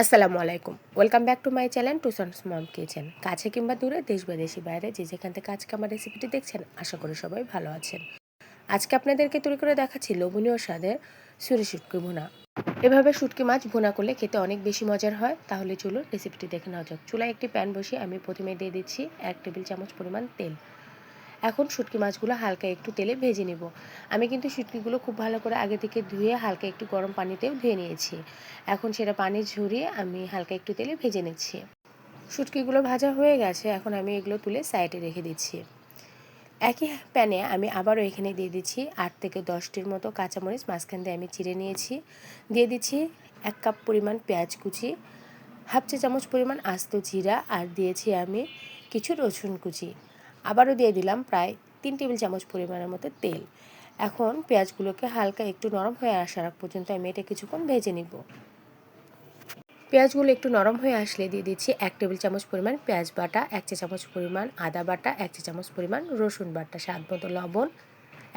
আসসালামু আলাইকুম, welcome back to my channel টুসনস মম কিচেন। কাছে কিংবা দূরে, দেশ বা দেশি বাইরে যে যেখান থেকে আজকে আমার রেসিপিটি দেখছেন, আশা করি সবাই ভালো আছেন। আজকে আপনাদেরকে তৈরি করে দেখাচ্ছি লোভনীয় স্বাদের ছুরি শুটকি ভুনা। এভাবে শুটকি মাছ ভুনা করলে খেতে অনেক বেশি মজার হয়। তাহলে চলুন রেসিপিটি দেখে নেওয়া যাক। চুলায় একটি প্যান বসিয়ে আমি প্রথমে দিয়ে দিচ্ছি 1 টেবিল চামচ পরিমাণ তেল। এখন শুটকি মাছগুলো হালকা একটু তেলে ভেজে নেব। আমি কিন্তু শুটকিগুলো খুব ভালো করে আগে থেকে ধুয়ে হালকা একটু গরম পানিতেও ধুয়ে নিয়েছি। এখন সেটা পানি ঝরিয়ে আমি হালকা একটু তেলে ভেজে নিচ্ছি। শুটকিগুলো ভাজা হয়ে গেছে, এখন আমি এগুলো তুলে সাইডে রেখে দিচ্ছি। একই প্যানে আমি আবারও এখানে দিয়ে দিচ্ছি 8 থেকে 10টির মতো কাঁচামরিচ মাঝখান দিয়ে আমি চিড়ে নিয়েছি। দিয়ে দিচ্ছি 1 কাপ পরিমাণ পেঁয়াজ কুচি, হাফ চা চামচ পরিমাণ আস্ত জিরা, আর দিয়েছি আমি কিছু রসুন কুচি। আবারও দিয়ে দিলাম প্রায় 3 টেবিল চামচ পরিমাণের মতো তেল। এখন পেঁয়াজগুলোকে হালকা একটু নরম হয়ে আসার আগ পর্যন্ত আমি এটা কিছুক্ষণ ভেজে নিব। পেঁয়াজগুলো একটু নরম হয়ে আসলে দিয়ে দিচ্ছি 1 টেবিল চামচ পরিমাণ পেঁয়াজ বাটা, 1 চা চামচ পরিমাণ আদা বাটা, 1 চা চামচ পরিমাণ রসুন বাটা, স্বাদ মতো লবণ,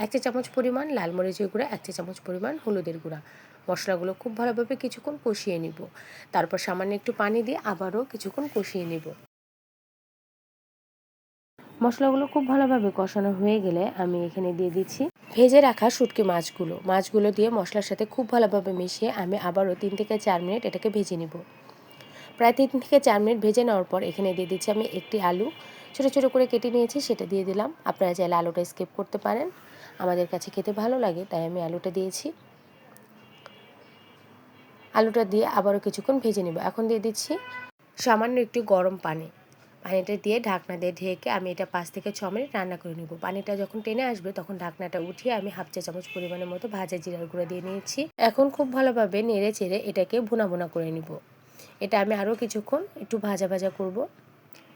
1 চা চামচ পরিমাণ লাল মরিচের গুঁড়া, 1 চা চামচ পরিমাণ হলুদের গুঁড়া। মশলাগুলো খুব ভালোভাবে কিছুক্ষণ কষিয়ে নিব। তারপর সামান্য একটু পানি দিয়ে আবারও কিছুক্ষণ কষিয়ে নিব। মশলাগুলো খুব ভালোভাবে কষানো হয়ে গেলে আমি এখানে দিয়ে দিচ্ছি ভেজে রাখা শুটকি মাছগুলো দিয়ে মশলার সাথে খুব ভালোভাবে মিশিয়ে আমি আবারও 3 থেকে 4 মিনিট এটাকে ভেজে নিব। প্রায় 3 থেকে 4 মিনিট ভেজে নেওয়ার পর এখানে দিয়ে দিচ্ছি আমি একটি আলু ছোটো ছোটো করে কেটে নিয়েছি, সেটা দিয়ে দিলাম। আপনারা চাইলে আলুটা স্কিপ করতে পারেন, আমাদের কাছে খেতে ভালো লাগে তাই আমি আলুটা দিয়েছি। আলুটা দিয়ে আবারও কিছুক্ষণ ভেজে নেব। এখন দিয়ে দিচ্ছি সামান্য একটু গরম পানিটা দিয়ে ঢাকনা দিয়ে ঢেকে আমি এটা 5 থেকে 6 মিনিট রান্না করে নেব। পানিটা যখন টেনে আসবে তখন ঢাকনাটা উঠিয়ে আমি হাফ চা চামচ পরিমাণের মতো ভাজা জিরার গুঁড়া দিয়ে নিয়েছি। এখন খুব ভালোভাবে নেড়ে চেড়ে এটাকে ভুনা করে নিব। এটা আমি আরও কিছুক্ষণ একটু ভাজা ভাজা করব।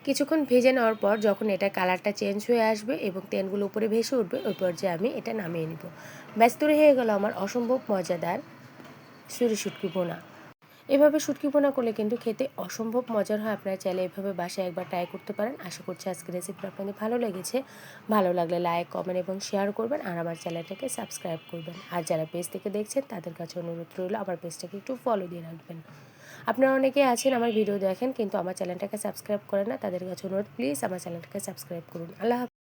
কিছুক্ষণ ভেজে নেওয়ার পর যখন এটা কালারটা চেঞ্জ হয়ে আসবে এবং তেলগুলো উপরে ভেসে উঠবে, ওই পর্যায়ে আমি এটা নামিয়ে নিব। ব্যাস তৈরি হয়ে গেল আমার অসম্ভব মজাদার ছুরি শুটকি ভুনা। এভাবে শুটকি ভুনা করলে কিন্তু খেতে অসম্ভব মজার হয়। আপনারা চাইলে এভাবে বাসায় একবার ট্রাই করতে পারেন। আশা করছি আজকের রেসিপিটা আপনাদের ভালো লেগেছে। ভালো লাগলে লাইক, কমেন্ট এবং শেয়ার করবেন, আর আমার চ্যানেলটাকে সাবস্ক্রাইব করবেন। আর যারা পেজ থেকে দেখছেন তাদের কাছে অনুরোধ রইল আমার পেজটাকে একটু ফলো দিয়ে রাখবেন। আপনারা অনেকেই আছেন আমার ভিডিও দেখেন কিন্তু আমার চ্যানেলটাকে সাবস্ক্রাইব করেন না, তাদের কাছে অনুরোধ প্লিজ আমার চ্যানেলটাকে সাবস্ক্রাইব করুন। আল্লাহ হাফেজ।